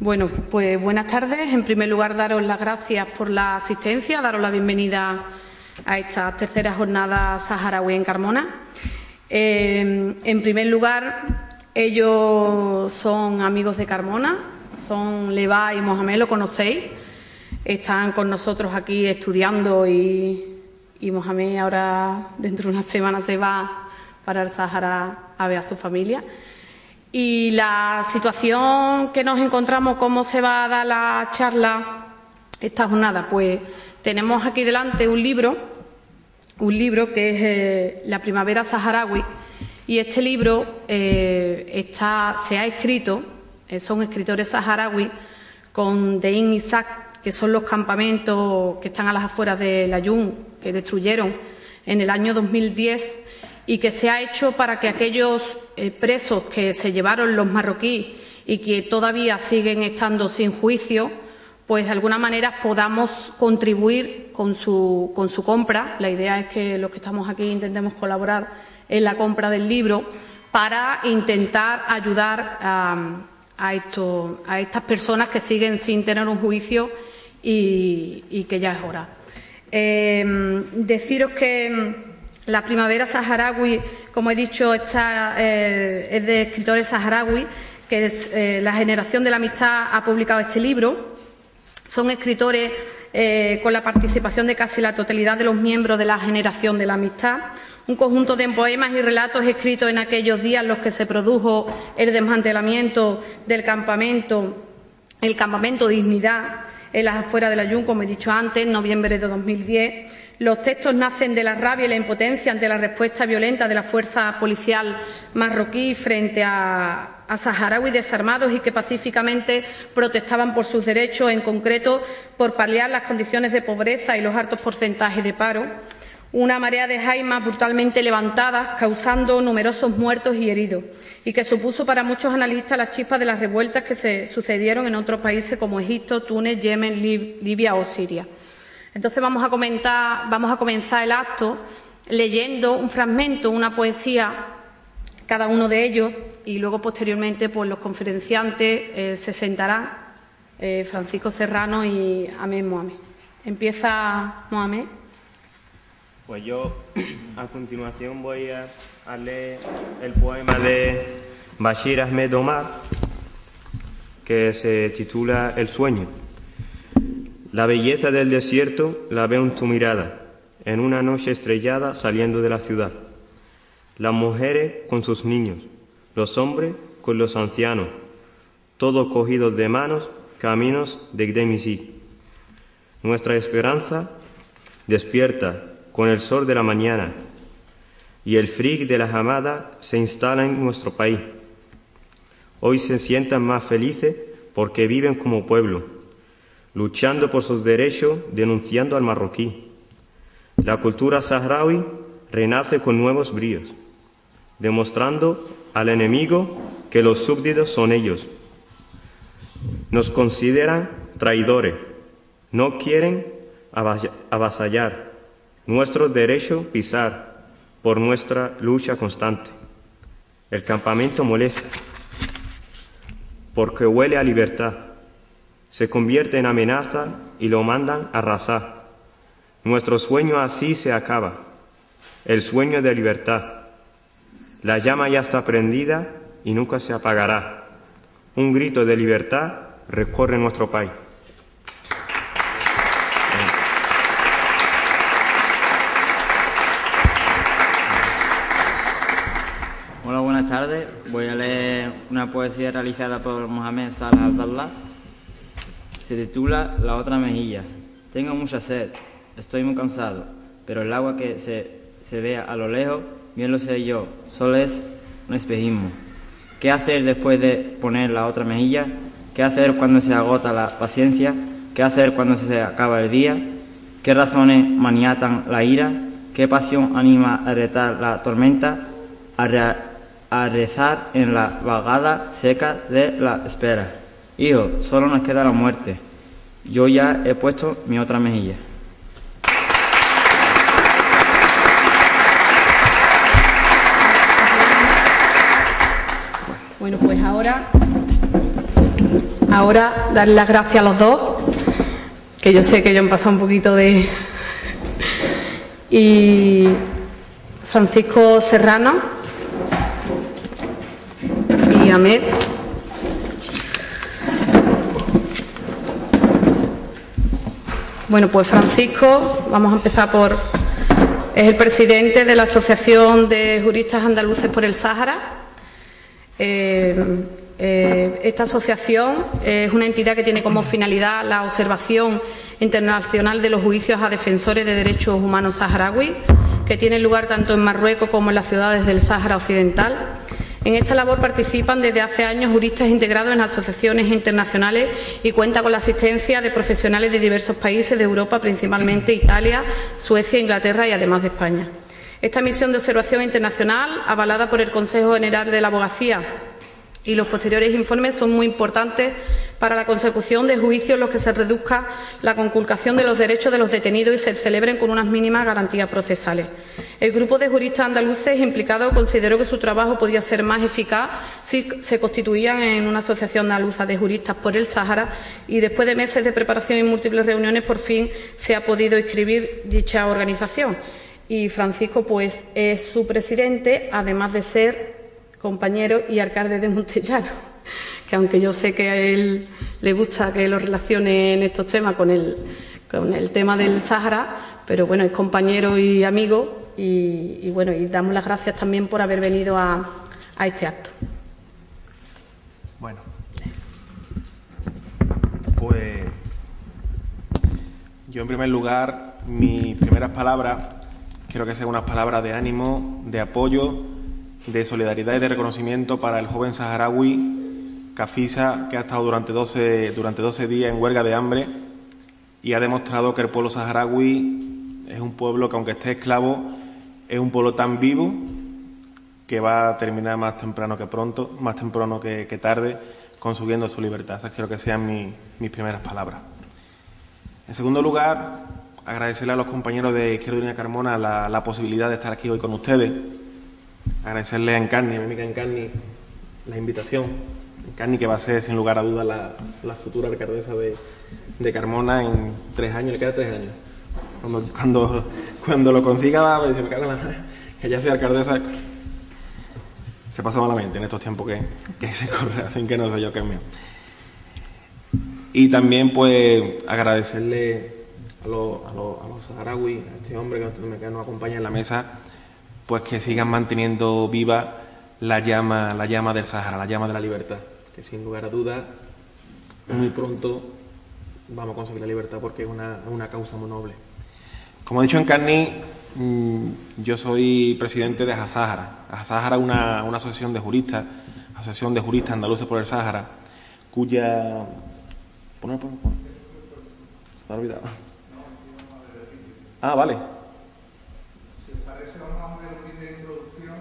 Bueno, pues buenas tardes. En primer lugar, daros las gracias por la asistencia, daros la bienvenida a esta tercera jornada saharaui en Carmona. En primer lugar, ellos son amigos de Carmona, son Leva y Mohamed, lo conocéis. Están con nosotros aquí estudiando y Mohamed ahora, dentro de una semana, se va para el Sáhara a ver a su familia. Y la situación que nos encontramos, cómo se va a dar la charla esta jornada, pues tenemos aquí delante un libro que es La primavera saharaui, y este libro se ha escrito, son escritores saharauis con Dein Isaac, que son los campamentos que están a las afueras de Layún, que destruyeron en el año 2010, y que se ha hecho para que aquellos presos que se llevaron los marroquíes y que todavía siguen estando sin juicio, pues de alguna manera podamos contribuir con su compra. La idea es que los que estamos aquí intentemos colaborar en la compra del libro para intentar ayudar a estas personas que siguen sin tener un juicio y que ya es hora. Deciros que La primavera saharaui, como he dicho, es de escritores saharauis, que es La generación de la amistad, ha publicado este libro. Son escritores con la participación de casi la totalidad de los miembros de la generación de la amistad. Un conjunto de poemas y relatos escritos en aquellos días en los que se produjo el desmantelamiento del campamento, el campamento Dignidad, en las afueras de Layún, como he dicho antes, en noviembre de 2010. Los textos nacen de la rabia y la impotencia ante la respuesta violenta de la fuerza policial marroquí frente a saharauis desarmados y que pacíficamente protestaban por sus derechos, en concreto por paliar las condiciones de pobreza y los altos porcentajes de paro. Una marea de jaimas brutalmente levantadas, causando numerosos muertos y heridos, y que supuso para muchos analistas la chispa de las revueltas que se sucedieron en otros países como Egipto, Túnez, Yemen, Libia o Siria. Entonces vamos a comenzar el acto leyendo un fragmento, una poesía, cada uno de ellos, y luego posteriormente pues los conferenciantes se sentarán, Francisco Serrano y Ahmed Mohamed. Empieza Mohamed. Pues yo a continuación voy a leer el poema de Bashir Ahmed Omar, que se titula El sueño. La belleza del desierto la veo en tu mirada, en una noche estrellada saliendo de la ciudad. Las mujeres con sus niños, los hombres con los ancianos, todos cogidos de manos, caminos de Gdemisi. Nuestra esperanza despierta con el sol de la mañana, y el frig de la jamada se instala en nuestro país. Hoy se sientan más felices porque viven como pueblo, luchando por sus derechos, denunciando al marroquí. La cultura saharaui renace con nuevos bríos, demostrando al enemigo que los súbditos son ellos. Nos consideran traidores, no quieren avasallar nuestros derechos, pisar por nuestra lucha constante. El campamento molesta, porque huele a libertad. Se convierte en amenaza y lo mandan a arrasar. Nuestro sueño así se acaba, el sueño de libertad. La llama ya está prendida y nunca se apagará. Un grito de libertad recorre nuestro país. Hola, buenas tardes. Voy a leer una poesía realizada por Mohamed Salah Abdallah. Se titula La otra mejilla. Tengo mucha sed, estoy muy cansado, pero el agua que se ve a lo lejos, bien lo sé yo, solo es un espejismo. ¿Qué hacer después de poner la otra mejilla? ¿Qué hacer cuando se agota la paciencia? ¿Qué hacer cuando se acaba el día? ¿Qué razones maniatan la ira? ¿Qué pasión anima a retar la tormenta? A rezar en la vagada seca de la espera. Hijo, solo nos queda la muerte. Yo ya he puesto mi otra mejilla. Bueno, pues ahora ahora darle las gracias a los dos, que yo sé que ellos han pasado un poquito de... y Francisco Serrano y Ahmed. Bueno, pues Francisco, vamos a empezar por... es el presidente de la Asociación de Juristas Andaluces por el Sáhara. Esta asociación es una entidad que tiene como finalidad la observación internacional de los juicios a defensores de derechos humanos saharauis, que tienen lugar tanto en Marruecos como en las ciudades del Sáhara Occidental. En esta labor participan desde hace años juristas integrados en asociaciones internacionales y cuenta con la asistencia de profesionales de diversos países de Europa, principalmente Italia, Suecia, Inglaterra y además de España. Esta misión de observación internacional, avalada por el Consejo General de la Abogacía y los posteriores informes, son muy importantes para la consecución de juicios en los que se reduzca la conculcación de los derechos de los detenidos y se celebren con unas mínimas garantías procesales. El grupo de juristas andaluces implicados consideró que su trabajo podía ser más eficaz si se constituían en una asociación andaluza de juristas por el Sáhara, y después de meses de preparación y múltiples reuniones por fin se ha podido inscribir dicha organización. Y Francisco pues es su presidente, además de ser compañero y alcalde de Montellano, que aunque yo sé que a él le gusta que lo relacione en estos temas con el tema del Sáhara, pero bueno, es compañero y amigo, y bueno, y damos las gracias también por haber venido a este acto. Bueno, pues yo en primer lugar, mis primeras palabras quiero que sean unas palabras de ánimo, de apoyo, de solidaridad y de reconocimiento para el joven saharaui Kafisa, que ha estado durante 12 días en huelga de hambre y ha demostrado que el pueblo saharaui es un pueblo que, aunque esté esclavo, es un pueblo tan vivo que va a terminar más temprano que tarde, consiguiendo su libertad. Esas quiero que sean mis primeras palabras. En segundo lugar, agradecerle a los compañeros de Izquierda Unida Carmona la posibilidad de estar aquí hoy con ustedes. Agradecerle a Encarni, a mi amiga Encarni, la invitación. Encarni, que va a ser sin lugar a dudas la futura alcaldesa de Carmona en 3 años, le queda 3 años. Cuando lo consiga va a decir, me cago en la madre, que ya sea alcaldesa. Se pasa malamente en estos tiempos que se corre, así que no sé yo qué es mío. Y también pues agradecerle a los saharauis, a este hombre que nos acompaña en la mesa, pues que sigan manteniendo viva la llama del Sáhara, la llama de la libertad, que sin lugar a dudas muy pronto vamos a conseguir la libertad, porque es una causa muy noble. Como ha dicho Encarni, yo soy presidente de Ajasáhara. Ajasáhara es una asociación de juristas, andaluces por el Sáhara, cuya... Se me ha olvidado. Ah, vale. Si os parece, vamos a ver un vídeo de introducción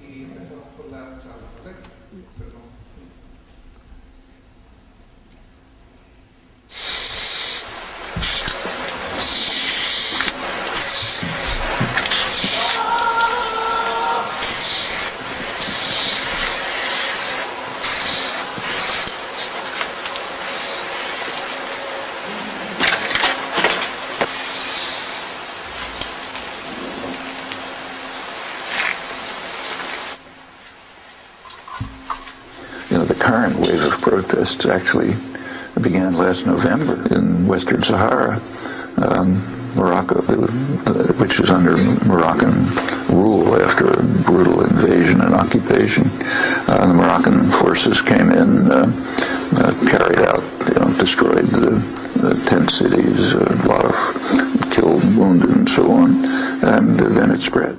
y empezamos con la charla, ¿vale? Perdón. The current wave of protests actually began last November in Western Sahara, Morocco, which is under Moroccan rule after a brutal invasion and occupation. The Moroccan forces came in, carried out, destroyed the tent cities, a lot of killed, wounded, and so on, and then it spread.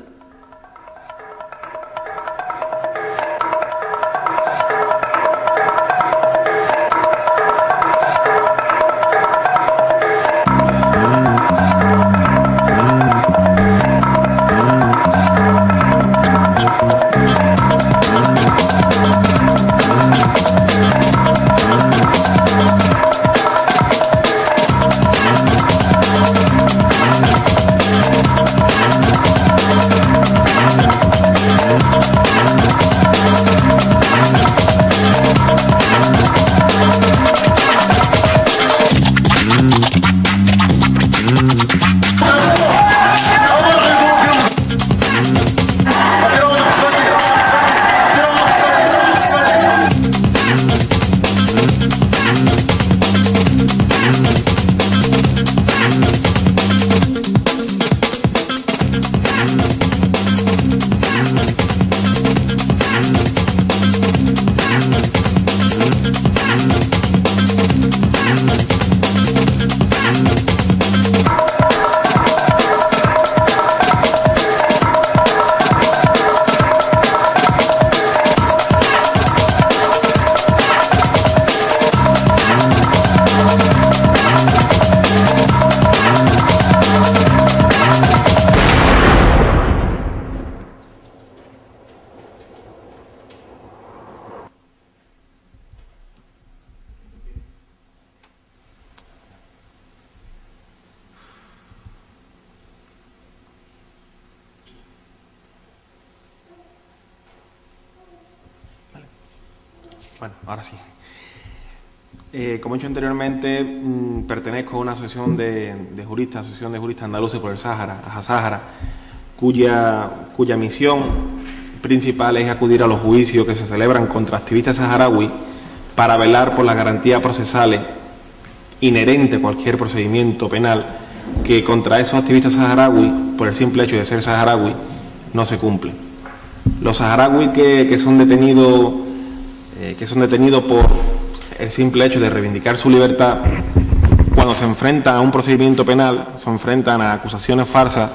Bueno, ahora sí. Como he dicho anteriormente, pertenezco a una asociación de juristas, Asociación de Juristas Andaluces por el Sáhara, AJSAHARA, cuya misión principal es acudir a los juicios que se celebran contra activistas saharauis para velar por las garantías procesales inherentes a cualquier procedimiento penal que contra esos activistas saharauis, por el simple hecho de ser saharauis, no se cumple. Los saharauis que son detenidos por el simple hecho de reivindicar su libertad, cuando se enfrentan a un procedimiento penal, se enfrentan a acusaciones falsas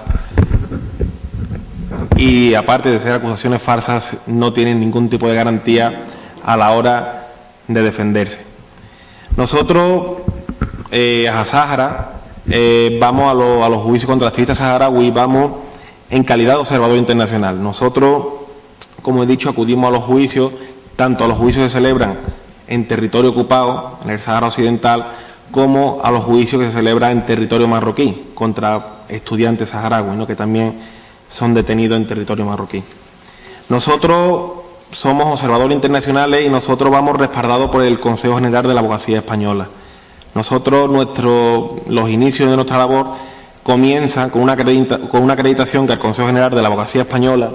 y, aparte de ser acusaciones falsas, no tienen ningún tipo de garantía a la hora de defenderse. Nosotros, AJSAHARA, vamos a los juicios contra activistas saharauis, vamos en calidad de observador internacional. Nosotros, como he dicho, acudimos a los juicios, tanto a los juicios que se celebran en territorio ocupado, en el Sáhara Occidental, como a los juicios que se celebran en territorio marroquí contra estudiantes saharauis, ¿no?, que también son detenidos en territorio marroquí. Nosotros somos observadores internacionales y nosotros vamos respaldados por el Consejo General de la Abogacía Española. Nosotros, los inicios de nuestra labor comienzan con una acreditación que el Consejo General de la Abogacía Española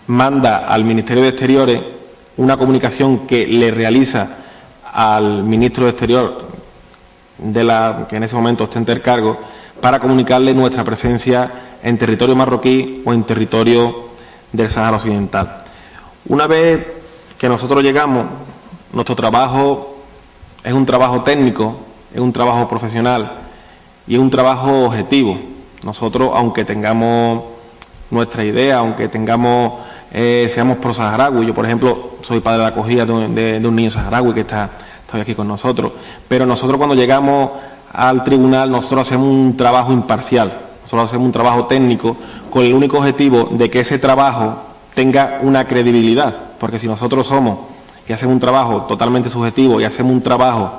manda al Ministerio de Exteriores, una comunicación que le realiza al ministro de Exterior, que en ese momento ostenta el cargo, para comunicarle nuestra presencia en territorio marroquí o en territorio del Sáhara Occidental. Una vez que nosotros llegamos, nuestro trabajo es un trabajo técnico, es un trabajo profesional y es un trabajo objetivo. Nosotros, aunque tengamos nuestra idea, aunque seamos pro saharaui, yo por ejemplo soy padre de acogida de un niño saharaui que está hoy aquí con nosotros, pero nosotros cuando llegamos al tribunal nosotros hacemos un trabajo imparcial, nosotros hacemos un trabajo técnico con el único objetivo de que ese trabajo tenga una credibilidad, porque si nosotros somos y hacemos un trabajo totalmente subjetivo y hacemos un trabajo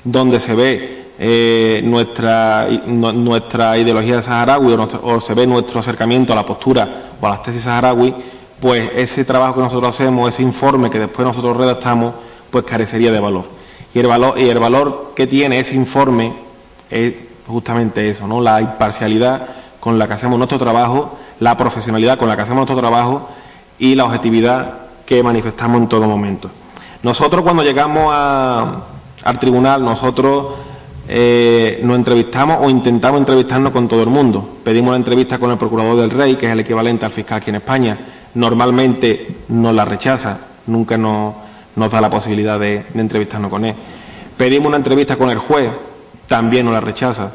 donde se ve nuestra ideología saharaui o se ve nuestro acercamiento a la postura o a las tesis saharaui, pues ese trabajo que nosotros hacemos, ese informe que después nosotros redactamos, pues carecería de valor. Y el valor que tiene ese informe es justamente eso, ¿no?, la imparcialidad con la que hacemos nuestro trabajo, la profesionalidad con la que hacemos nuestro trabajo y la objetividad que manifestamos en todo momento. Nosotros, cuando llegamos al tribunal, nosotros nos entrevistamos o intentamos entrevistarnos con todo el mundo. Pedimos una entrevista con el Procurador del Rey, que es el equivalente al fiscal aquí en España. Normalmente nos la rechaza, nunca nos da la posibilidad de entrevistarnos con él. Pedimos una entrevista con el juez, también nos la rechaza.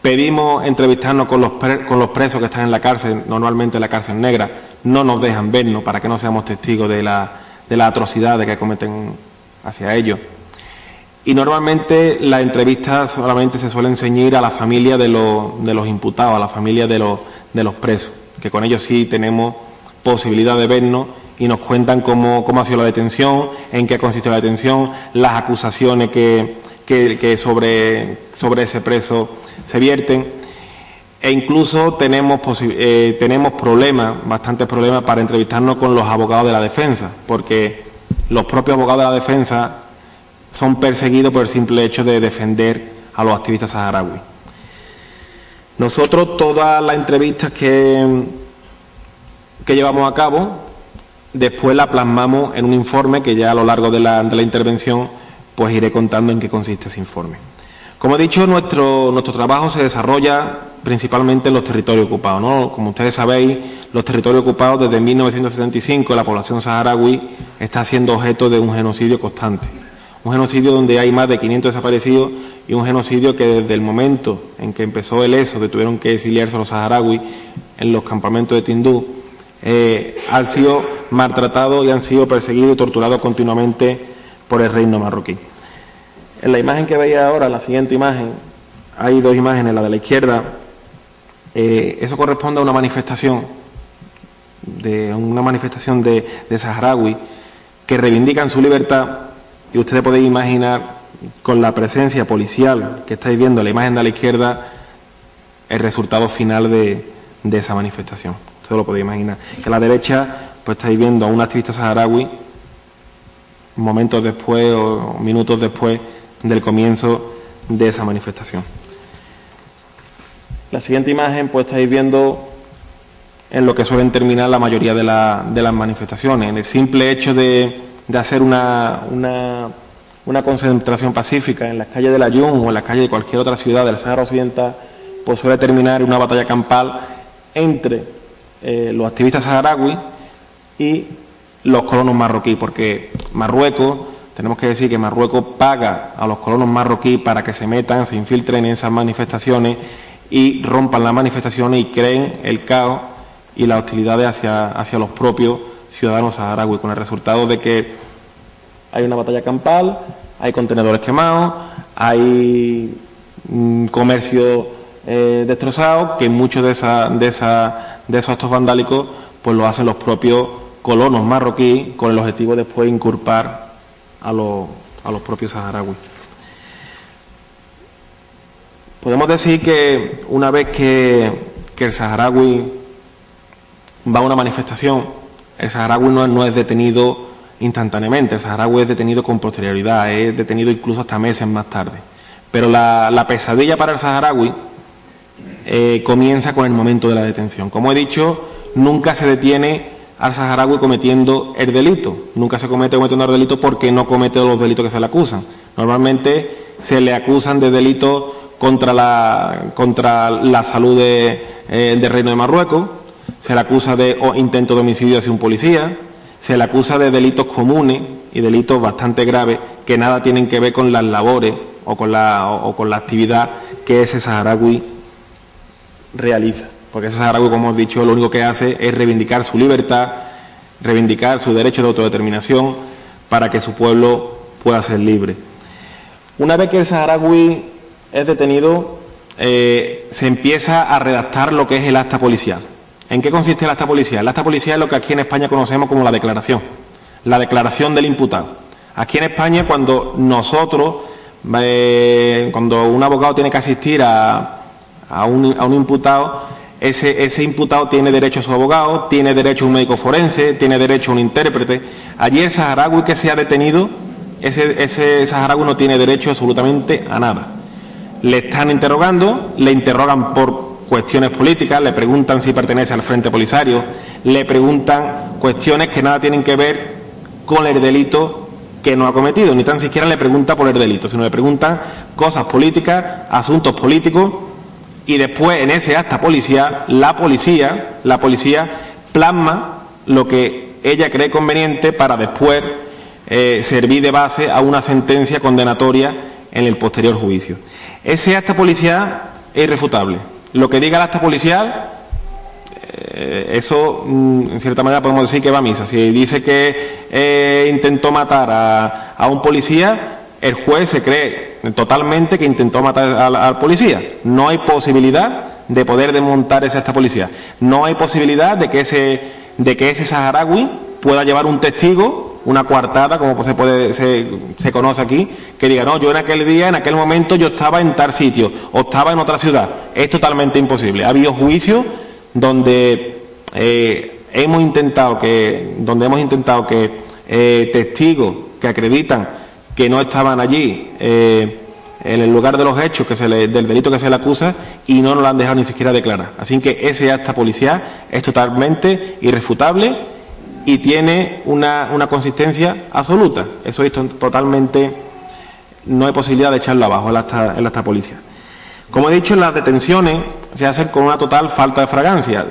Pedimos entrevistarnos con los presos que están en la cárcel, normalmente en la cárcel negra, no nos dejan vernos para que no seamos testigos de las atrocidades que cometen hacia ellos. Y normalmente las entrevistas solamente se suelen ceñir a la familia de los imputados, a la familia de los presos, que con ellos sí tenemos posibilidad de vernos y nos cuentan cómo ha sido la detención, en qué consistió la detención, las acusaciones que sobre ese preso se vierten, e incluso tenemos bastantes problemas para entrevistarnos con los abogados de la defensa, porque los propios abogados de la defensa son perseguidos por el simple hecho de defender a los activistas saharauis. Nosotros, todas las entrevistas que llevamos a cabo, después la plasmamos en un informe que ya a lo largo de la intervención pues iré contando en qué consiste ese informe. Como he dicho, nuestro trabajo se desarrolla principalmente en los territorios ocupados, ¿no? Como ustedes sabéis, los territorios ocupados desde 1975, la población saharaui está siendo objeto de un genocidio constante. Un genocidio donde hay más de 500 desaparecidos y un genocidio que desde el momento en que empezó el éxodo, tuvieron que exiliarse los saharauis en los campamentos de Tindú, han sido maltratados y han sido perseguidos y torturados continuamente por el reino marroquí. En la imagen que veis ahora, en la siguiente imagen, hay dos imágenes, la de la izquierda, eso corresponde a una manifestación de saharauis que reivindican su libertad, y ustedes podéis imaginar con la presencia policial que estáis viendo en la imagen de la izquierda el resultado final de esa manifestación. Ustedes lo podéis imaginar. Que a la derecha pues estáis viendo a un activista saharaui momentos después o minutos después del comienzo de esa manifestación. La siguiente imagen, pues estáis viendo en lo que suelen terminar la mayoría de las manifestaciones, en el simple hecho de hacer una concentración pacífica en las calles de Layún o en las calles de cualquier otra ciudad del Sáhara Occidental, pues suele terminar en una batalla campal entre los activistas saharauis y los colonos marroquíes, porque Marruecos, tenemos que decir que Marruecos paga a los colonos marroquíes para que se metan, se infiltren en esas manifestaciones y rompan las manifestaciones y creen el caos y las hostilidades hacia los propios ciudadanos saharauis, con el resultado de que hay una batalla campal, hay contenedores quemados, hay comercio destrozado, que muchos de esos actos vandálicos pues lo hacen los propios colonos marroquíes con el objetivo de después inculpar a los propios saharauis. Podemos decir que una vez que el saharaui va a una manifestación, el saharaui no es detenido instantáneamente, el saharaui es detenido con posterioridad, es detenido incluso hasta meses más tarde. Pero la pesadilla para el saharaui comienza con el momento de la detención. Como he dicho, nunca se detiene al saharaui cometiendo el delito, nunca se comete cometiendo el delito porque no comete los delitos que se le acusan. Normalmente se le acusan de delitos contra la salud del Reino de Marruecos, se le acusa de intento de homicidio hacia un policía, se le acusa de delitos comunes y delitos bastante graves que nada tienen que ver con las labores o con la actividad que ese saharaui realiza. Porque ese saharaui, como hemos dicho, lo único que hace es reivindicar su libertad, reivindicar su derecho de autodeterminación para que su pueblo pueda ser libre. Una vez que el saharaui es detenido, se empieza a redactar lo que es el acta policial. ¿En qué consiste el acta policial? El acta policial es lo que aquí en España conocemos como la declaración del imputado. Aquí en España, cuando un abogado tiene que asistir a un imputado, ese imputado tiene derecho a su abogado, tiene derecho a un médico forense, tiene derecho a un intérprete. Allí el saharaui que se ha detenido, ese saharaui no tiene derecho absolutamente a nada. Le están interrogando, le interrogan por cuestiones políticas, le preguntan si pertenece al Frente Polisario, le preguntan cuestiones que nada tienen que ver con el delito que no ha cometido, ni tan siquiera le preguntan por el delito, sino le preguntan cosas políticas, asuntos políticos. Y después, en ese acta policial, la policía plasma lo que ella cree conveniente para después servir de base a una sentencia condenatoria en el posterior juicio. Ese acta policial es irrefutable. Lo que diga el acta policial, eso en cierta manera podemos decir que va a misa. Si dice que intentó matar a un policía, el juez se cree totalmente que intentó matar al policía. No hay posibilidad de poder desmontar ese acta policial. No hay posibilidad de que ese saharaui pueda llevar un testigo, una coartada, como se conoce aquí, que diga, no, yo en aquel día, en aquel momento, yo estaba en tal sitio o estaba en otra ciudad. Es totalmente imposible. Ha habido juicios donde hemos intentado que testigos que acreditan que no estaban allí en el lugar de los hechos del delito que se le acusa y no nos lo han dejado ni siquiera declarar. Así que ese acta policial es totalmente irrefutable y tiene una consistencia absoluta. Eso es totalmente, no hay posibilidad de echarlo abajo el acta policial. Como he dicho, las detenciones se hacen con una total falta de fragancia.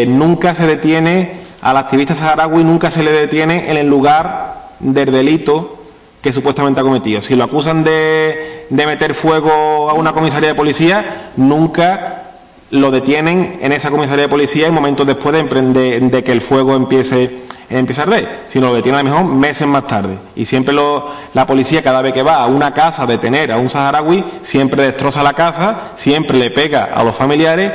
Nunca se detiene al activista saharaui, nunca se le detiene en el lugar del delito que supuestamente ha cometido. Si lo acusan de meter fuego a una comisaría de policía, nunca lo detienen en esa comisaría de policía en momentos después de que el fuego empiece a arder, sino lo detienen a lo mejor meses más tarde. Y siempre la policía, cada vez que va a una casa a detener a un saharaui, siempre destroza la casa, siempre le pega a los familiares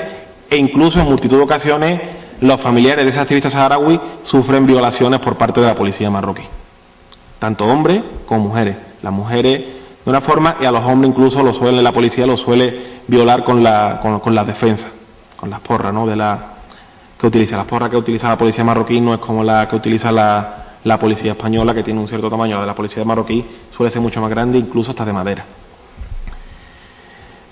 e incluso en multitud de ocasiones los familiares de ese activista saharaui sufren violaciones por parte de la policía marroquí. Tanto hombres como mujeres. Las mujeres de una forma y a los hombres incluso la policía los suele violar con las defensas, con las porras, ¿no? que utiliza. Las porras que utiliza la policía marroquí no es como la que utiliza la la policía española, que tiene un cierto tamaño. La de la policía marroquí suele ser mucho más grande, incluso hasta de madera.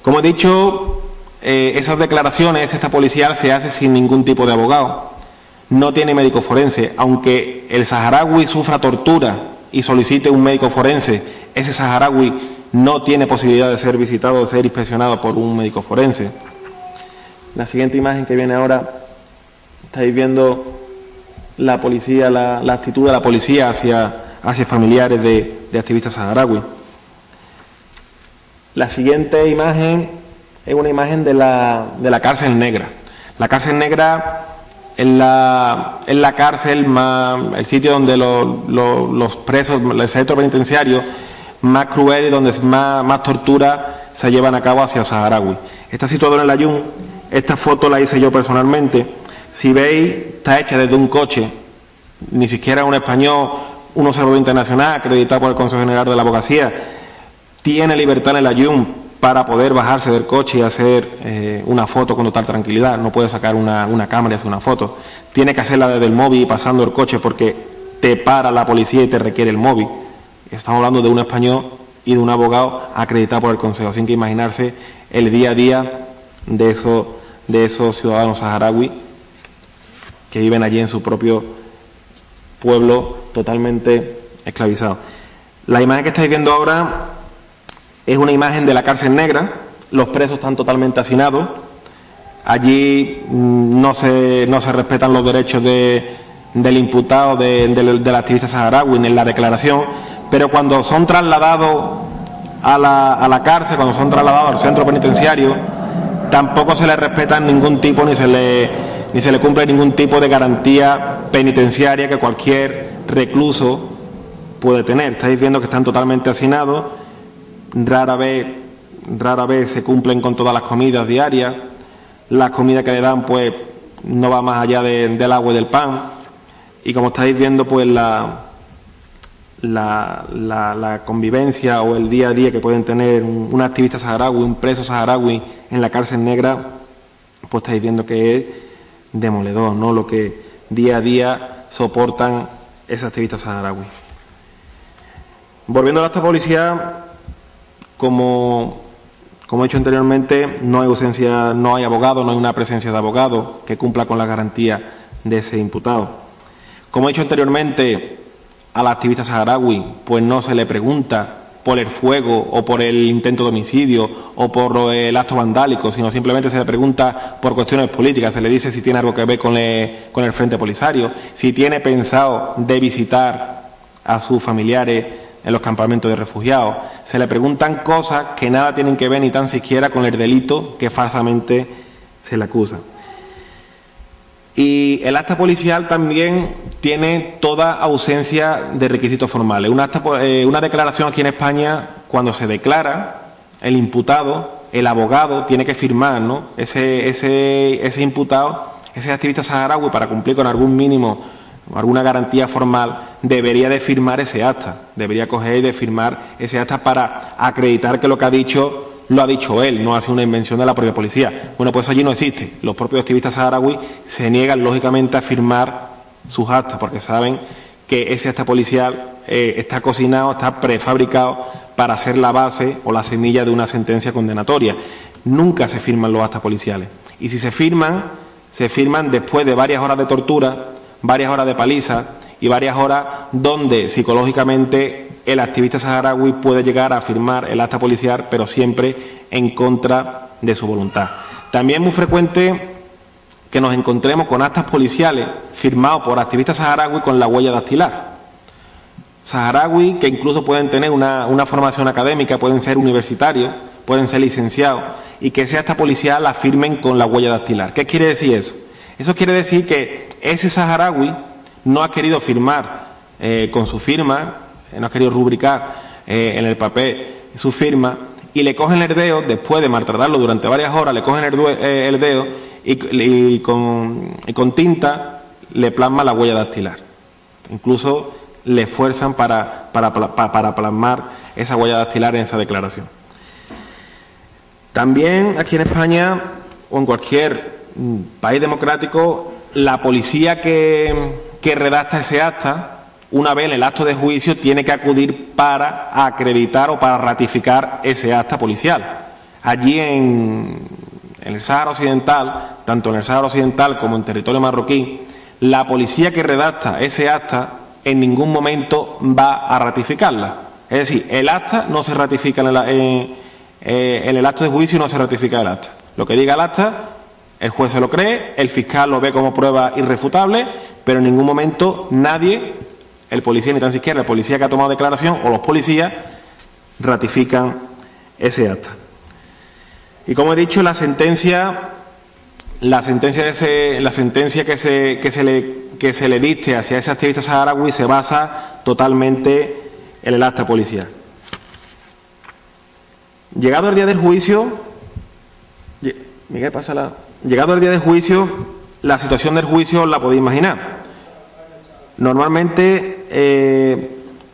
Como he dicho, esas declaraciones, esta policial se hace sin ningún tipo de abogado. No tiene médico forense. Aunque el saharaui sufra tortura y solicite un médico forense, ese saharaui no tiene posibilidad de ser visitado, de ser inspeccionado por un médico forense. La siguiente imagen que viene ahora, estáis viendo la policía, la actitud de la policía hacia familiares de activistas saharauis. La siguiente imagen es una imagen de la cárcel negra. La cárcel negra es la cárcel el sitio donde los presos, el centro penitenciario más cruel y donde más tortura se llevan a cabo hacia el saharaui. Está situado en el Ayun. Esta foto la hice yo personalmente. Si veis, está hecha desde un coche, ni siquiera un español, un observador internacional acreditado por el Consejo General de la Abogacía. Tiene libertad en el Ayun para poder bajarse del coche y hacer una foto con total tranquilidad. No puede sacar una cámara y hacer una foto. Tiene que hacerla desde el móvil pasando el coche porque te para la policía y te requiere el móvil. Estamos hablando de un español y de un abogado acreditado por el Consejo. Sin que imaginarse el día a día de esos ciudadanos saharauis que viven allí en su propio pueblo totalmente esclavizados. La imagen que estáis viendo ahora es una imagen de la cárcel negra. Los presos están totalmente hacinados. Allí no se respetan los derechos del imputado, del activista saharaui en la declaración, pero cuando son trasladados a la cárcel, cuando son trasladados al centro penitenciario, tampoco se les respeta ningún tipo, ni se le cumple ningún tipo de garantía penitenciaria que cualquier recluso puede tener. Estáis viendo que están totalmente hacinados. Rara vez se cumplen con todas las comidas diarias. La comida que le dan pues no va más allá del agua y del pan. Y como estáis viendo, pues la convivencia o el día a día que pueden tener un activista saharaui, un preso saharaui en la cárcel negra, pues estáis viendo que es demoledor, ¿no? Lo que día a día soportan esos activistas saharauis. Volviendo a esta policía, como he dicho anteriormente, no hay ausencia, no hay abogado, no hay una presencia de abogado que cumpla con la garantía de ese imputado. Como he dicho anteriormente, al activista saharaui pues no se le pregunta por el fuego o por el intento de homicidio o por el acto vandálico, sino simplemente se le pregunta por cuestiones políticas. Se le dice si tiene algo que ver con el Frente Polisario, si tiene pensado de visitar a sus familiares en los campamentos de refugiados. Se le preguntan cosas que nada tienen que ver ni tan siquiera con el delito que falsamente se le acusa. Y el acta policial también tiene toda ausencia de requisitos formales. Una declaración aquí en España, cuando se declara, el imputado, el abogado, tiene que firmar, ¿no? Ese imputado, ese activista saharaui, para cumplir con algún mínimo, alguna garantía formal, debería de firmar ese acta. Debería coger y de firmar ese acta para acreditar que lo que ha dicho lo ha dicho él, no ha sido una invención de la propia policía. Bueno, pues allí no existe. Los propios activistas saharauis se niegan, lógicamente, a firmar sus actas, porque saben que ese acta policial está cocinado, está prefabricado para ser la base o la semilla de una sentencia condenatoria. Nunca se firman los actas policiales. Y si se firman después de varias horas de tortura, varias horas de paliza y varias horas donde psicológicamente el activista saharaui puede llegar a firmar el acta policial, pero siempre en contra de su voluntad. También es muy frecuente que nos encontremos con actas policiales firmados por activistas saharauis con la huella dactilar. Saharauis que incluso pueden tener una formación académica, pueden ser universitarios, pueden ser licenciados, y que ese acta policial la firmen con la huella dactilar. ¿Qué quiere decir eso? Eso quiere decir que ese saharaui no ha querido firmar con su firma, no ha querido rubricar en el papel su firma, y le cogen el dedo, después de maltratarlo durante varias horas, le cogen el dedo y con tinta le plasma la huella dactilar. Incluso le esfuerzan para plasmar esa huella dactilar en esa declaración. También aquí en España o en cualquier país democrático, la policía que redacta ese acta una vez en el acto de juicio tiene que acudir para acreditar o para ratificar ese acta policial. Allí en el Sáhara Occidental, tanto en el Sáhara Occidental como en territorio marroquí, la policía que redacta ese acta en ningún momento va a ratificarla. Es decir, el acta no se ratifica en el acto de juicio, no se ratifica el acta. Lo que diga el acta, el juez se lo cree, el fiscal lo ve como prueba irrefutable, pero en ningún momento nadie, el policía ni tan siquiera el policía que ha tomado declaración o los policías, ratifican ese acta. Y como he dicho, la sentencia que se le dicte hacia ese activista saharaui se basa totalmente en el acta policial. Llegado el día del juicio, Miguel, pásala. Llegado el día del juicio, la situación del juicio la podéis imaginar. Normalmente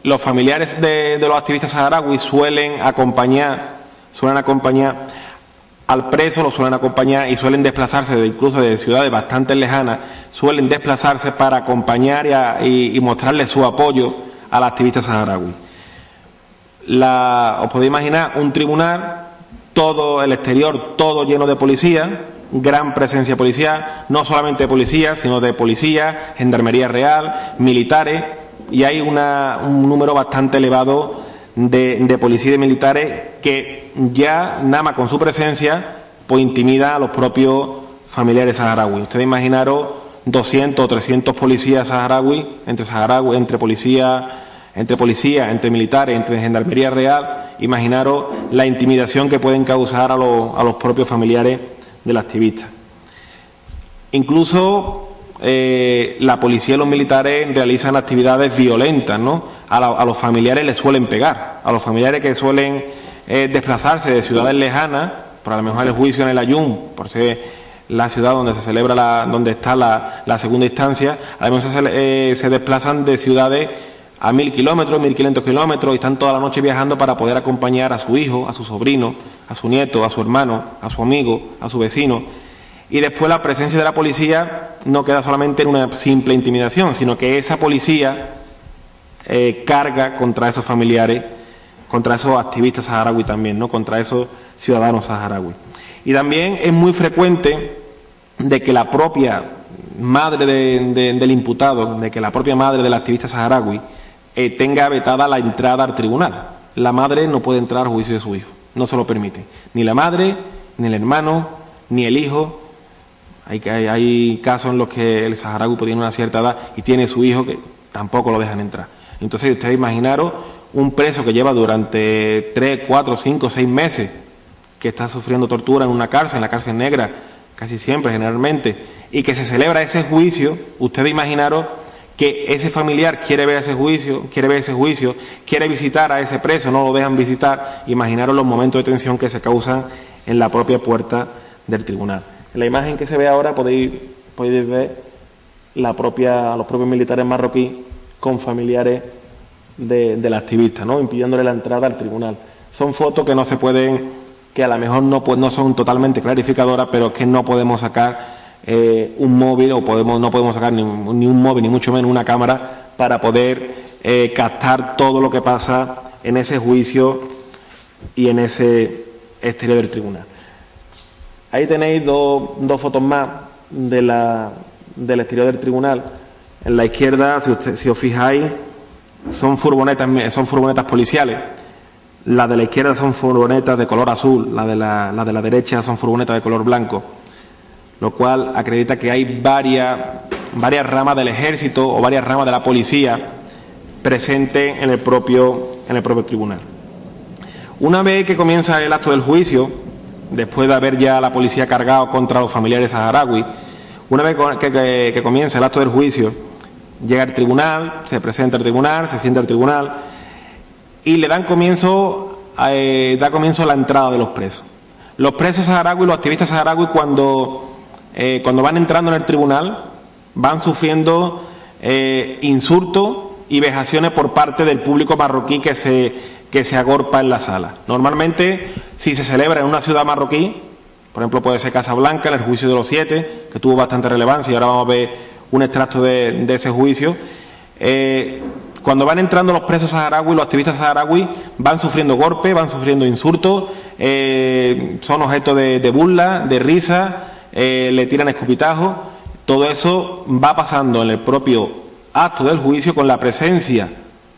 los familiares de los activistas saharauis suelen acompañar al preso, lo suelen acompañar y suelen desplazarse incluso de ciudades bastante lejanas, suelen desplazarse para acompañar y mostrarle su apoyo al activista saharaui. Os podéis imaginar un tribunal, todo el exterior, todo lleno de policía, gran presencia policial, no solamente de policía, sino de policía, gendarmería real, militares, y hay un número bastante elevado de policías y de militares que ya nada más con su presencia pues intimida a los propios familiares saharauis. Ustedes imaginaros 200 o 300 policías saharauis, entre policía, entre militares, entre gendarmería real, imaginaros la intimidación que pueden causar a los propios familiares del activista. Incluso la policía y los militares realizan actividades violentas, ¿no? A los familiares les suelen pegar, a los familiares que suelen desplazarse de ciudades lejanas, por a lo mejor el juicio en el Ayun, por ser la ciudad donde se celebra donde está la segunda instancia, además se desplazan de ciudades a 1000 kilómetros, 1500 kilómetros, y están toda la noche viajando para poder acompañar a su hijo, a su sobrino, a su nieto, a su hermano, a su amigo, a su vecino. Y después la presencia de la policía no queda solamente en una simple intimidación, sino que esa policía carga contra esos familiares, contra esos activistas saharauis también, ¿no? Contra esos ciudadanos saharauis. Y también es muy frecuente de que la propia madre del imputado, de que la propia madre del activista saharaui tenga vetada la entrada al tribunal. La madre no puede entrar al juicio de su hijo, no se lo permite. Ni la madre, ni el hermano, ni el hijo. Hay casos en los que el saharaui tiene una cierta edad y tiene su hijo que tampoco lo dejan entrar. Entonces ustedes imaginaros un preso que lleva durante 3, 4, 5, 6 meses, que está sufriendo tortura en la cárcel negra, casi siempre, generalmente, y que se celebra ese juicio. Ustedes imaginaros que ese familiar quiere ver ese juicio, quiere visitar a ese preso, no lo dejan visitar. Imaginaros los momentos de tensión que se causan en la propia puerta del tribunal. En la imagen que se ve ahora podéis ver a los propios militares marroquíes con familiares del activista, ¿no? Impidiéndole la entrada al tribunal. Son fotos que no se pueden, que a lo mejor no son totalmente clarificadoras, pero que no podemos sacar un móvil, o no podemos sacar ni un móvil, ni mucho menos una cámara, para poder captar todo lo que pasa en ese juicio y en ese exterior del tribunal. Ahí tenéis dos fotos más del exterior del tribunal. En la izquierda, si os fijáis, son furgonetas policiales. Las de la izquierda son furgonetas de color azul, las de la derecha son furgonetas de color blanco, lo cual acredita que hay varias ramas del ejército o varias ramas de la policía presentes en el propio tribunal. Una vez que comienza el acto del juicio, después de haber ya la policía cargado contra los familiares saharauis, una vez que comienza el acto del juicio, llega al tribunal, se presenta al tribunal, se sienta al tribunal y le da comienzo a la entrada de los presos. Los presos saharauis, los activistas saharauis, cuando van entrando en el tribunal, van sufriendo insultos y vejaciones por parte del público marroquí que se agolpa en la sala. Normalmente, si se celebra en una ciudad marroquí, por ejemplo puede ser Casablanca, en el juicio de los 7, que tuvo bastante relevancia, y ahora vamos a ver un extracto de ese juicio, Cuando van entrando los presos saharauis, los activistas saharauis van sufriendo golpes, van sufriendo insultos, son objeto de burla, de risa, le tiran escupitajos. Todo eso va pasando en el propio acto del juicio con la presencia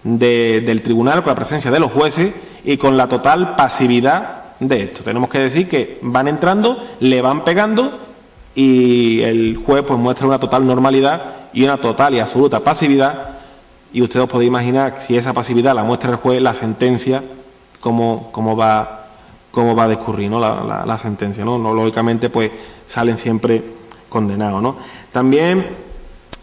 del tribunal, con la presencia de los jueces y con la total pasividad de esto. Tenemos que decir que van entrando, le van pegando y el juez pues muestra una total normalidad y una total y absoluta pasividad. Y usted os podéis imaginar, si esa pasividad la muestra el juez, la sentencia, cómo va a discurrir, ¿no? la sentencia, ¿no? Lógicamente, pues salen siempre condenados, ¿no? También,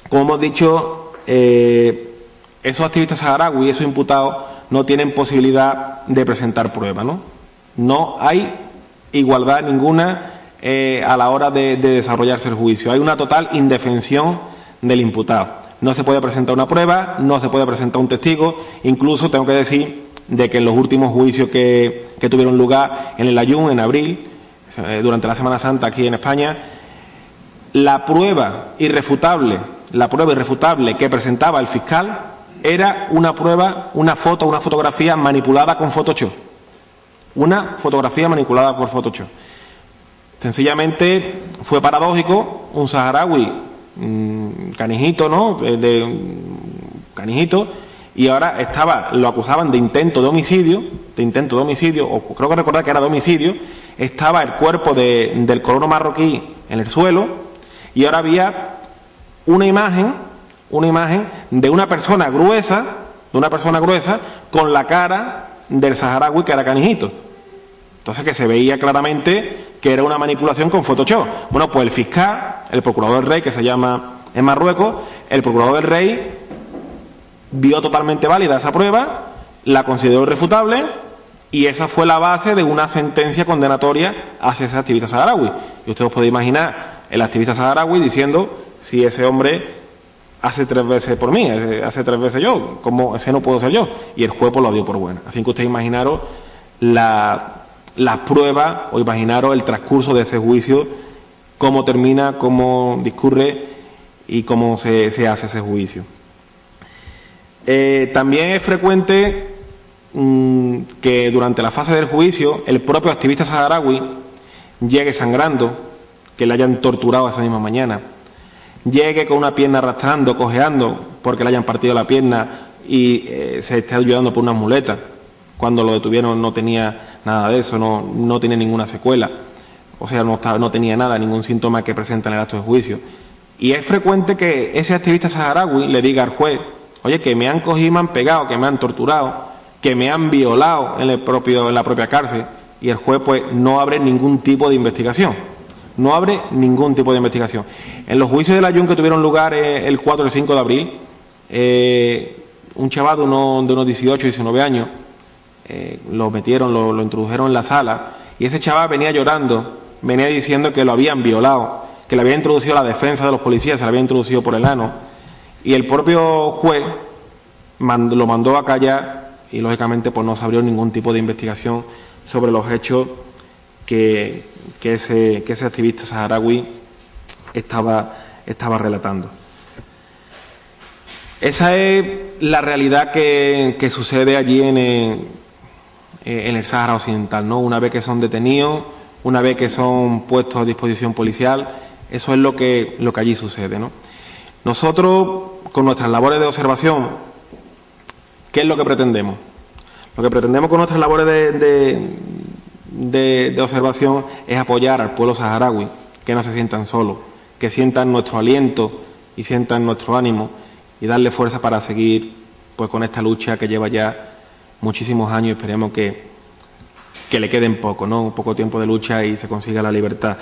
como hemos dicho, esos activistas saharauis, esos imputados, no tienen posibilidad de presentar pruebas, ¿no? No hay igualdad ninguna a la hora de desarrollarse el juicio. Hay una total indefensión del imputado. No se puede presentar una prueba, no se puede presentar un testigo. Incluso tengo que decir de que en los últimos juicios que tuvieron lugar en el Ayun, en abril, durante la Semana Santa aquí en España, la prueba irrefutable que presentaba el fiscal era una fotografía manipulada con Photoshop. Una fotografía manipulada por Photoshop. Sencillamente fue paradójico, un saharaui canijito, ¿no? Canijito, y ahora lo acusaban de intento de homicidio, o creo que recordar que era de homicidio. Estaba el cuerpo del colono marroquí en el suelo, y ahora había una imagen de una persona gruesa, con la cara del saharaui que era canijito. Entonces, que se veía claramente que era una manipulación con Photoshop. Bueno, pues el fiscal, el procurador del rey, que se llama en Marruecos, el procurador del rey vio totalmente válida esa prueba, la consideró irrefutable y esa fue la base de una sentencia condenatoria hacia ese activista saharaui. Y usted os puede imaginar el activista saharaui diciendo: si ese hombre hace 3 veces por mí, hace 3 veces yo, ¿cómo ese no puedo ser yo? Y el juez pues lo dio por buena. Así que ustedes imaginaros las pruebas, o imaginaros el transcurso de ese juicio, cómo termina, cómo discurre y cómo se hace ese juicio. También es frecuente que durante la fase del juicio el propio activista saharaui llegue sangrando, que le hayan torturado esa misma mañana, llegue con una pierna arrastrando, cojeando, porque le hayan partido la pierna y se esté ayudando por unas muletas. Cuando lo detuvieron no tenía nada de eso, no tenía ninguna secuela, o sea, no tenía nada, ningún síntoma que presenta en el acto de juicio. Y es frecuente que ese activista saharaui le diga al juez: oye, que me han cogido y me han pegado, que me han torturado, que me han violado en la propia cárcel, y el juez pues no abre ningún tipo de investigación. En los juicios del Ayun que tuvieron lugar el 4 y el 5 de abril, un chaval de unos 18, 19 años, lo introdujeron en la sala, y ese chaval venía llorando, venía diciendo que lo habían violado, que le había introducido la defensa de los policías, se le había introducido por el ano, y el propio juez lo mandó a callar, y lógicamente pues no se abrió ningún tipo de investigación sobre los hechos que ese activista saharaui estaba relatando. Esa es la realidad que sucede allí en el Sáhara Occidental, ¿no? Una vez que son detenidos, una vez que son puestos a disposición policial, eso es lo que allí sucede, ¿no? Nosotros, con nuestras labores de observación, ¿qué es lo que pretendemos? Lo que pretendemos con nuestras labores de observación es apoyar al pueblo saharaui, que no se sientan solos, que sientan nuestro aliento y sientan nuestro ánimo, y darle fuerza para seguir pues con esta lucha que lleva ya muchísimos años. Esperemos que le queden poco, ¿no? Un poco tiempo de lucha y se consiga la libertad.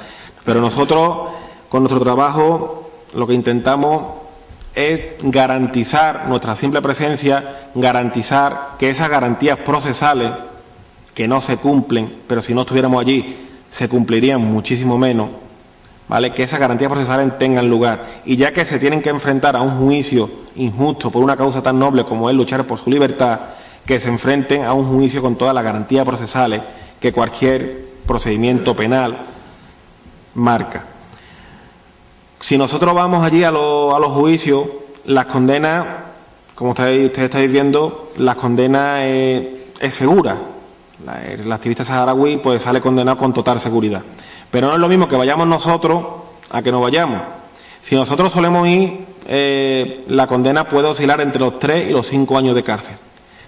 Pero nosotros, con nuestro trabajo, lo que intentamos es garantizar nuestra simple presencia, garantizar que esas garantías procesales que no se cumplen, pero si no estuviéramos allí se cumplirían muchísimo menos, ¿vale? Que esas garantías procesales tengan lugar, y ya que se tienen que enfrentar a un juicio injusto por una causa tan noble como es luchar por su libertad, que se enfrenten a un juicio con todas las garantías procesales que cualquier procedimiento penal marca. Si nosotros vamos allí a los juicios, las condenas como ustedes estáis viendo, la condena es segura. El activista saharaui pues sale condenado con total seguridad. Pero no es lo mismo que vayamos nosotros a que no vayamos. Si nosotros solemos ir, la condena puede oscilar entre los 3 y los 5 años de cárcel.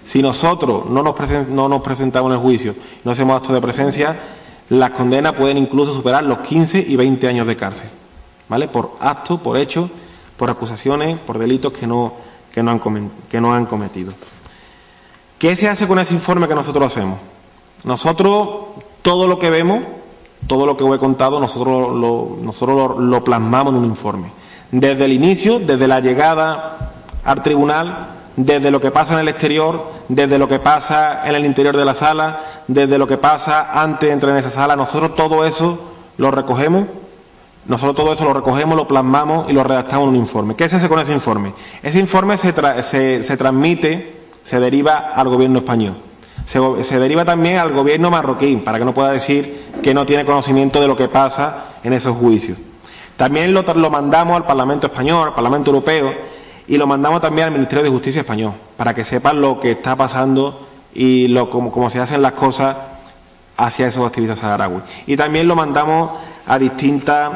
Si nosotros no nos presentamos en el juicio, no hacemos acto de presencia, las condenas pueden incluso superar los 15 y 20 años de cárcel, ¿vale? Por actos, por hechos, por acusaciones, por delitos que no han cometido. ¿Qué se hace con ese informe que nosotros hacemos? Nosotros, todo lo que vemos, todo lo que os he contado, nosotros lo plasmamos en un informe. Desde el inicio, desde la llegada al tribunal, desde lo que pasa en el exterior, desde lo que pasa en el interior de la sala, desde lo que pasa antes de entrar en esa sala, nosotros todo eso lo recogemos, lo plasmamos y lo redactamos en un informe. ¿Qué se hace con ese informe? Ese informe se transmite, se deriva al gobierno español. Se deriva también al gobierno marroquí, para que no pueda decir que no tiene conocimiento de lo que pasa en esos juicios. También lo mandamos al Parlamento español, al Parlamento europeo, y lo mandamos también al Ministerio de Justicia español, para que sepan lo que está pasando y cómo se hacen las cosas hacia esos activistas saharauis. Y también lo mandamos a distintas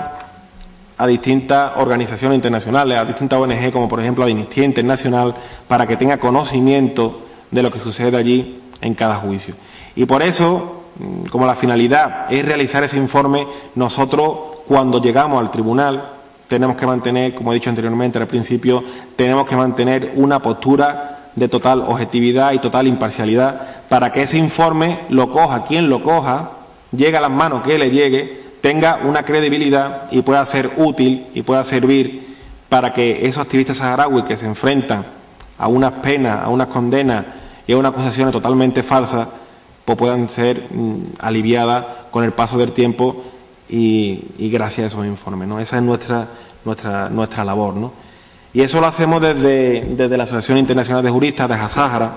organizaciones internacionales, a distintas ONG, como por ejemplo a Amnistía Internacional, para que tenga conocimiento de lo que sucede allí en cada juicio. Y por eso, como la finalidad es realizar ese informe, nosotros cuando llegamos al tribunal tenemos que mantener, como he dicho anteriormente al principio, tenemos que mantener una postura de total objetividad y total imparcialidad para que ese informe lo coja quien lo coja, llegue a las manos que le llegue, tenga una credibilidad y pueda ser útil y pueda servir para que esos activistas saharauis que se enfrentan a unas penas, a unas condenas y a unas acusaciones totalmente falsas, pues puedan ser aliviadas con el paso del tiempo y gracias a esos informes, ¿no? Esa es nuestra labor, ¿no? Y eso lo hacemos desde la Asociación Internacional de Juristas de Aja-Sáhara.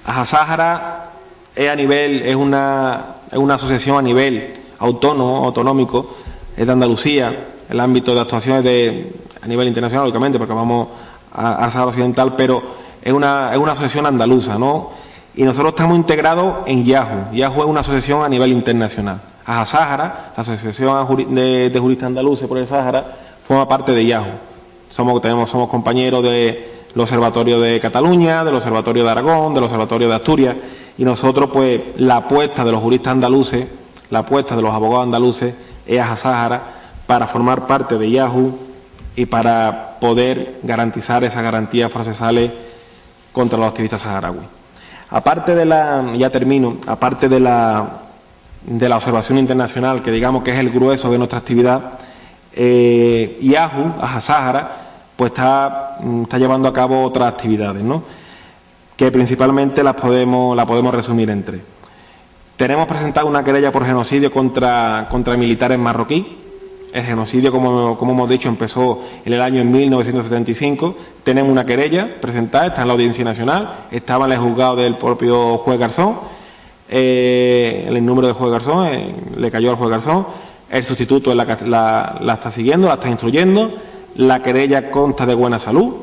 Aja-Sáhara es una asociación a nivel autonómico, es de Andalucía, el ámbito de actuaciones a nivel internacional, lógicamente, porque vamos a Sáhara Occidental, pero es una asociación andaluza, ¿no? Y nosotros estamos integrados en YAJU. YAJU es una asociación a nivel internacional. Aja-Sáhara, la Asociación de Juristas Andaluces por el Sáhara, forma parte de YAJU. Somos compañeros del Observatorio de Cataluña, del Observatorio de Aragón, del Observatorio de Asturias, y nosotros, pues, la apuesta de los juristas andaluces, la apuesta de los abogados andaluces es Aja-Sáhara para formar parte de YAJU y para poder garantizar esas garantías procesales contra los activistas saharauis. Aparte de la observación internacional, que digamos que es el grueso de nuestra actividad, YAJU, Aja-Sáhara, pues está llevando a cabo otras actividades, ¿no? Que principalmente la podemos resumir en 3. Tenemos presentado una querella por genocidio contra militares marroquíes. El genocidio, como hemos dicho, empezó en el año 1975. Tenemos una querella presentada, está en la Audiencia Nacional, estaba en el juzgado del propio juez Garzón. El número de juez Garzón le cayó al juez Garzón. El sustituto la está siguiendo, la está instruyendo. La querella consta de buena salud.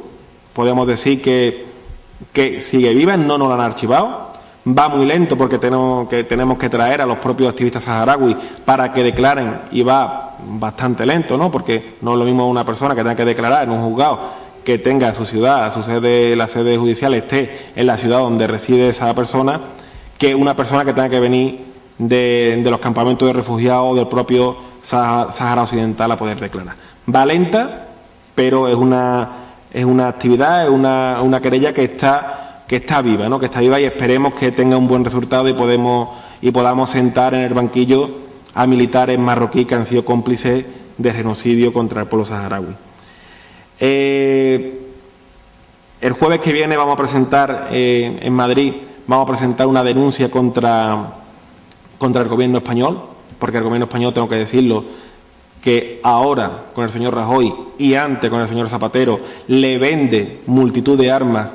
Podemos decir que sigue viva, no nos la han archivado. Va muy lento porque tenemos que traer a los propios activistas saharauis para que declaren, y va bastante lento, ¿no? Porque no es lo mismo una persona que tenga que declarar en un juzgado, que tenga su ciudad, la sede judicial esté en la ciudad donde reside esa persona, que una persona que tenga que venir de los campamentos de refugiados del propio Sáhara Occidental a poder declarar. Va lenta, pero es una actividad, es una querella que está viva, ¿no? Que está viva, y esperemos que tenga un buen resultado y podamos sentar en el banquillo a militares marroquíes que han sido cómplices de genocidio contra el pueblo saharaui. El jueves que viene vamos a presentar en Madrid, vamos a presentar una denuncia contra el gobierno español, porque el gobierno español, tengo que decirlo, que ahora con el señor Rajoy y antes con el señor Zapatero le vende multitud de armas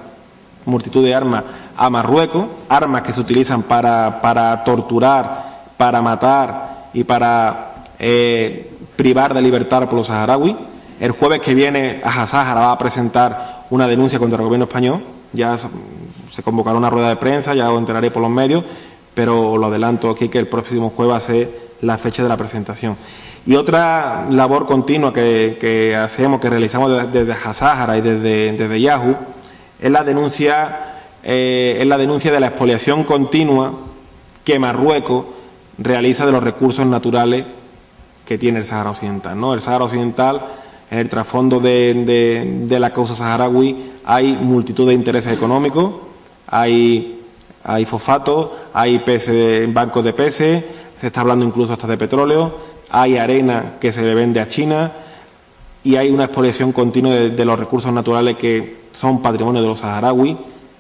a Marruecos, armas que se utilizan para torturar, para matar y para privar de libertad al pueblo saharaui. El jueves que viene Aja-Sáhara va a presentar una denuncia contra el gobierno español. Ya se convocará una rueda de prensa, ya os enteraré por los medios, pero lo adelanto aquí que el próximo jueves va a ser la fecha de la presentación. Y otra labor continua que hacemos, que realizamos desde Sáhara y desde Yahoo, es la denuncia de la expoliación continua que Marruecos realiza de los recursos naturales que tiene el Sáhara Occidental, ¿no? El Sáhara Occidental, en el trasfondo de la causa saharaui, hay multitud de intereses económicos, hay fosfato, hay peces, bancos de peces, se está hablando incluso hasta de petróleo, hay arena que se le vende a China y hay una expoliación continua de los recursos naturales que son patrimonio de los saharauis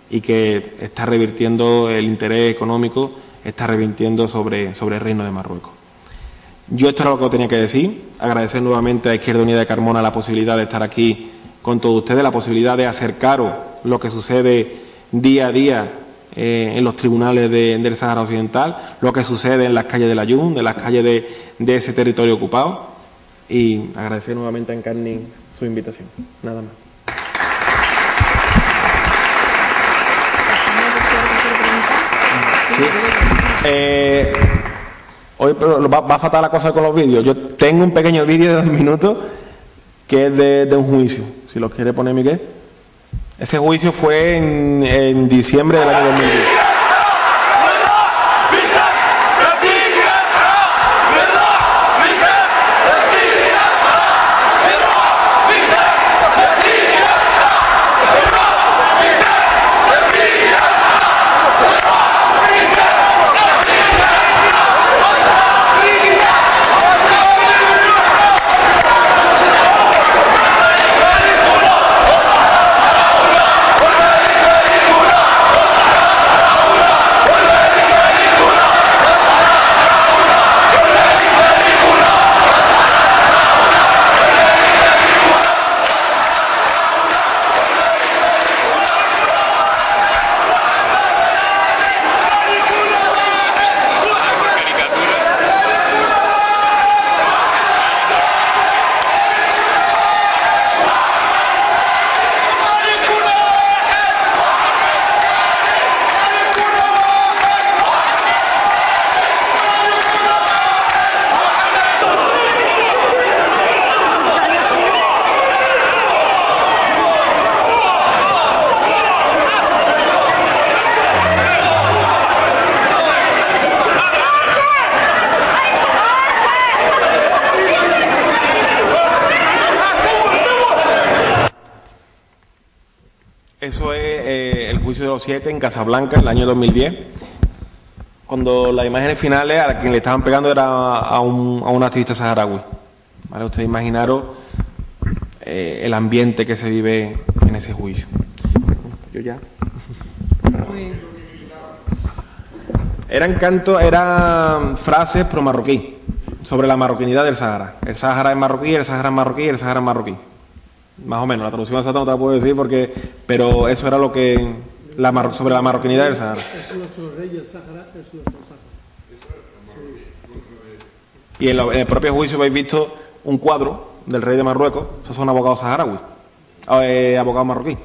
y que está revirtiendo el interés económico, está revirtiendo sobre el Reino de Marruecos. Yo esto era lo que tenía que decir. Agradecer nuevamente a Izquierda Unida de Carmona la posibilidad de estar aquí con todos ustedes, la posibilidad de acercaros lo que sucede día a día en los tribunales del Sáhara Occidental, lo que sucede en las calles de la Yun, de las calles de ese territorio ocupado, y agradecer nuevamente a Encarni su invitación. Nada más. Sí. Hoy pero va a faltar la cosa con los vídeos. Yo tengo un pequeño vídeo de 2 minutos que es de un juicio, si lo quiere poner Miguel. Ese juicio fue en diciembre del año 2010. Eso es el juicio de los 7 en Casablanca, en el año 2010, cuando las imágenes finales a quien le estaban pegando era a un activista saharaui. ¿Vale? Ustedes imaginaros el ambiente que se vive en ese juicio. Yo ya. Eran frases pro marroquí sobre la marroquinidad del Sahara. El Sahara es marroquí, el Sahara es marroquí, el Sahara es marroquí. Más o menos, la traducción exacta no te la puedo decir pero eso era lo que sobre la marroquinidad del Sahara. Es nuestro rey el Sahara, es nuestro Sahara. Y en el propio juicio habéis visto un cuadro del rey de Marruecos. Esos son abogados saharauis, abogados marroquí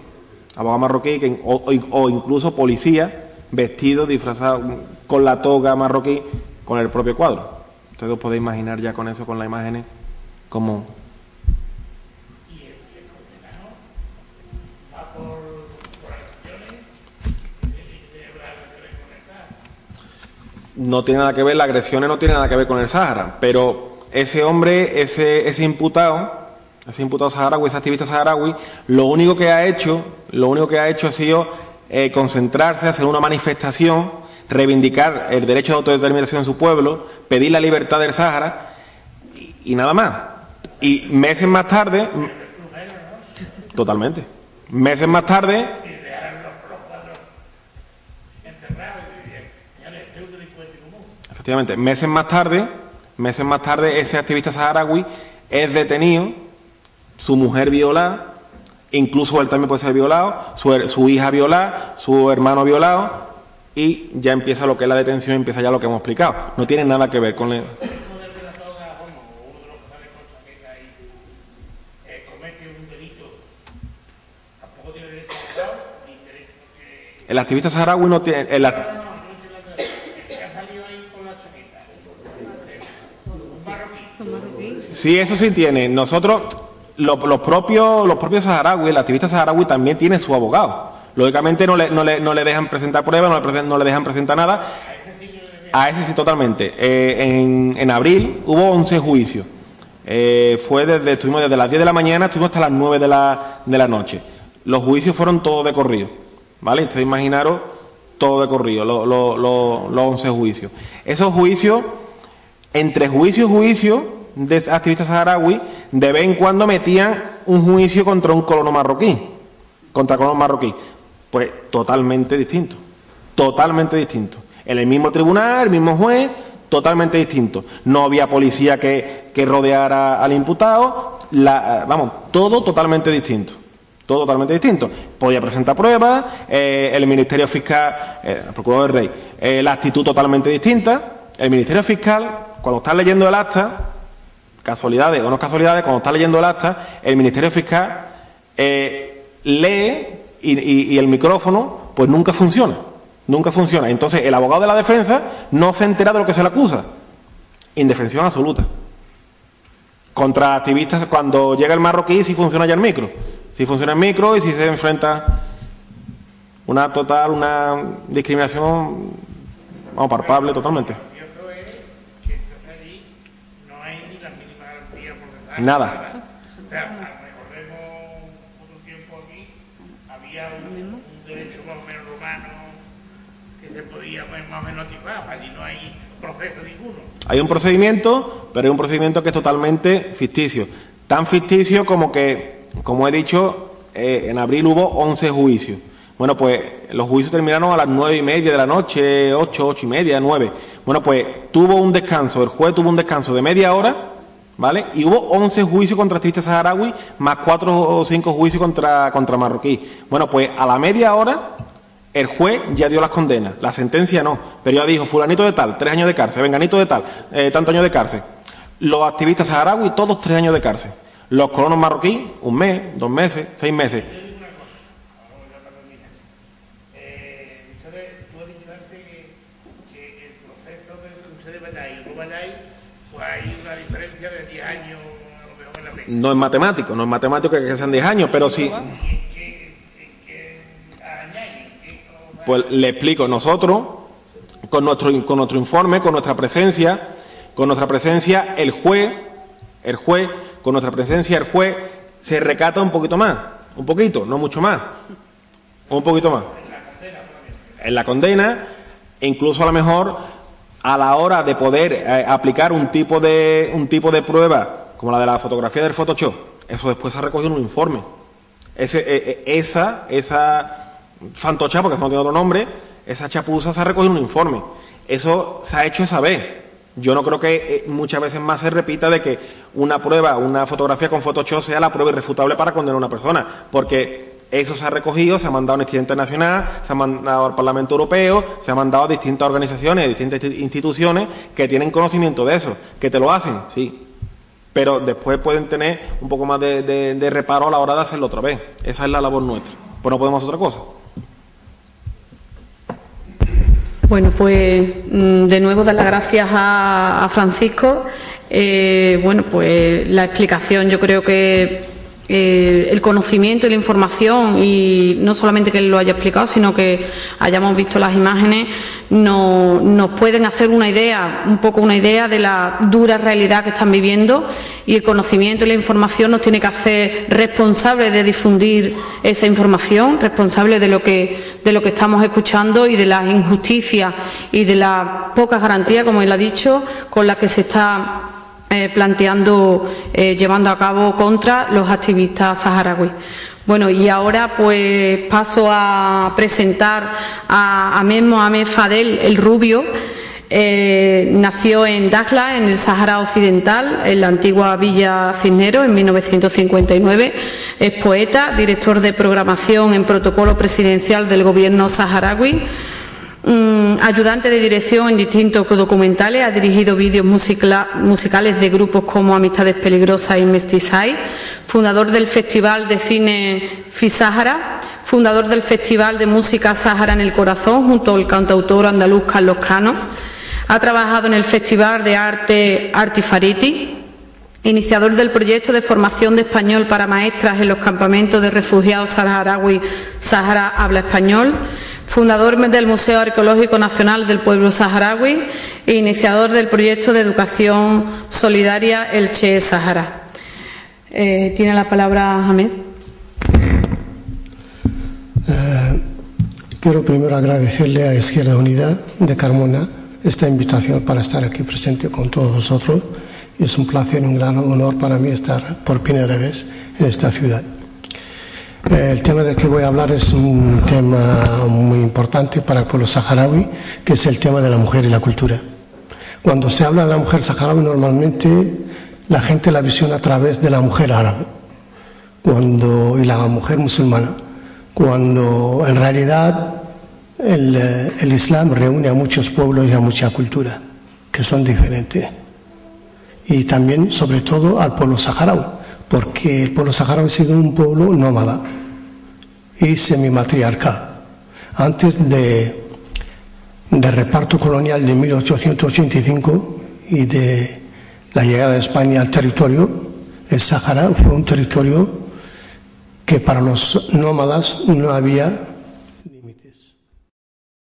o incluso policías vestidos, disfrazados con la toga marroquí, con el propio cuadro. Ustedes os podéis imaginar ya con eso, con las imágenes, como... No tiene nada que ver, las agresiones no tienen nada que ver con el Sahara, pero ese hombre, ese imputado saharaui, ese activista saharaui, lo único que ha hecho ha sido concentrarse, hacer una manifestación, reivindicar el derecho de autodeterminación en su pueblo, pedir la libertad del Sahara y nada más. Y meses más tarde, totalmente, meses más tarde, efectivamente, meses más tarde ese activista saharaui es detenido, su mujer violada, incluso él también puede ser violado, su hija violada, su hermano violado, y ya empieza lo que es la detención, empieza ya lo que hemos explicado. No tiene nada que ver con el... El activista saharaui no tiene... Sí, eso sí tiene. Nosotros, los propios saharauis, el activista saharaui también tiene su abogado. Lógicamente no le dejan presentar pruebas, no le dejan presentar nada. A ese sí, totalmente. En abril hubo 11 juicios. Estuvimos desde las 10 de la mañana, estuvimos hasta las 9 de la noche. Los juicios fueron todos de corrido, ¿vale? Ustedes imaginaros, todo de corrido, los 11 juicios. Esos juicios, entre juicio y juicio de activistas saharaui, de vez en cuando metían un juicio contra un colono marroquí, pues totalmente distinto, en el mismo tribunal, el mismo juez, totalmente distinto. No había policía que rodeara al imputado, todo totalmente distinto. Podía presentar pruebas, el Ministerio Fiscal, el Procurador del Rey, la actitud totalmente distinta. El Ministerio Fiscal, cuando está leyendo el acta, casualidades o no casualidades, cuando está leyendo el acta, el Ministerio Fiscal lee y el micrófono pues nunca funciona. Entonces el abogado de la defensa no se entera de lo que se le acusa. Indefensión absoluta. Contra activistas, cuando llega el marroquí, sí funciona ya el micro. Sí funciona el micro y si se enfrenta una discriminación palpable totalmente. Nada. Recordemos otro tiempo aquí, había un derecho más o menos romano que se podía más o menos activar, allí no hay proceso ninguno. Hay un procedimiento, pero es un procedimiento que es totalmente ficticio. Tan ficticio como que, como he dicho, en abril hubo 11 juicios. Bueno, pues los juicios terminaron a las 9:30 de la noche, 8:30, 9. Bueno, pues tuvo un descanso, el juez tuvo un descanso de media hora, ¿vale? Y hubo 11 juicios contra activistas saharaui, más 4 o 5 juicios contra marroquí. Bueno, pues a la media hora el juez ya dio las condenas, la sentencia no, pero ya dijo, fulanito de tal, 3 años de cárcel, venganito de tal, tantos años de cárcel. Los activistas saharaui, todos 3 años de cárcel. Los colonos marroquíes, 1 mes, 2 meses, 6 meses. No es matemático que sean 10 años, pero sí. Pues le explico, nosotros, con nuestro informe, con nuestra presencia, el juez, con nuestra presencia, el juez se recata un poquito más, un poquito, no mucho más, un poquito más. En la condena, incluso a lo mejor, a la hora de poder aplicar un tipo de prueba, como la de la fotografía del Photoshop, eso después se ha recogido en un informe. Esa fantocha, porque eso no tiene otro nombre, esa chapuza se ha recogido en un informe. Eso se ha hecho esa vez. Yo no creo que muchas veces más se repita de que una prueba, una fotografía con Photoshop sea la prueba irrefutable para condenar a una persona, porque eso se ha recogido, se ha mandado a Amnistía Internacional, se ha mandado al Parlamento Europeo, se ha mandado a distintas organizaciones, a distintas instituciones que tienen conocimiento de eso. ¿Que te lo hacen? Sí. Pero después pueden tener un poco más de reparo a la hora de hacerlo otra vez. Esa es la labor nuestra. Pues no podemos hacer otra cosa. Bueno, pues de nuevo dar las gracias a Francisco. Bueno, pues la explicación, yo creo que el conocimiento y la información, y no solamente que él lo haya explicado, sino que hayamos visto las imágenes, nos pueden hacer una idea de la dura realidad que están viviendo, y el conocimiento y la información nos tiene que hacer responsables de difundir esa información, responsables de lo que estamos escuchando y de las injusticias y de las pocas garantías, como él ha dicho, con las que se está planteando, llevando a cabo contra los activistas saharauis. Bueno, y ahora pues paso a presentar a Ahmed Mohamed Fadel el Rubio. Nació en Dakhla, en el Sáhara Occidental, en la antigua Villa Cisneros, en 1959. Es poeta, director de programación en protocolo presidencial del gobierno saharaui, ayudante de dirección en distintos documentales, ha dirigido vídeos musicales de grupos como Amistades Peligrosas y Mestizai, fundador del Festival de Cine Fisahara, fundador del Festival de Música Sáhara en el Corazón, junto al cantautor andaluz Carlos Cano. Ha trabajado en el Festival de Arte Artifariti, iniciador del proyecto de formación de español para maestras en los campamentos de refugiados saharaui Sáhara Habla Español, fundador del Museo Arqueológico Nacional del Pueblo Saharaui e iniciador del proyecto de educación solidaria El Che Sáhara. Tiene la palabra Ahmed. Quiero primero agradecerle a Izquierda Unida de Carmona esta invitación para estar aquí presente con todos vosotros. Es un placer y un gran honor para mí estar por primera vez en esta ciudad. El tema del que voy a hablar es un tema muy importante para el pueblo saharaui, que es el tema de la mujer y la cultura. Cuando se habla de la mujer saharaui, normalmente la gente la visiona a través de la mujer árabe y la mujer musulmana, cuando en realidad el Islam reúne a muchos pueblos y a mucha cultura que son diferentes. Y también, sobre todo, al pueblo saharaui, porque el pueblo saharaui ha sido un pueblo nómada y semimatriarcal. Antes del reparto colonial de 1885 y de la llegada de España al territorio, el Sáhara fue un territorio que para los nómadas no había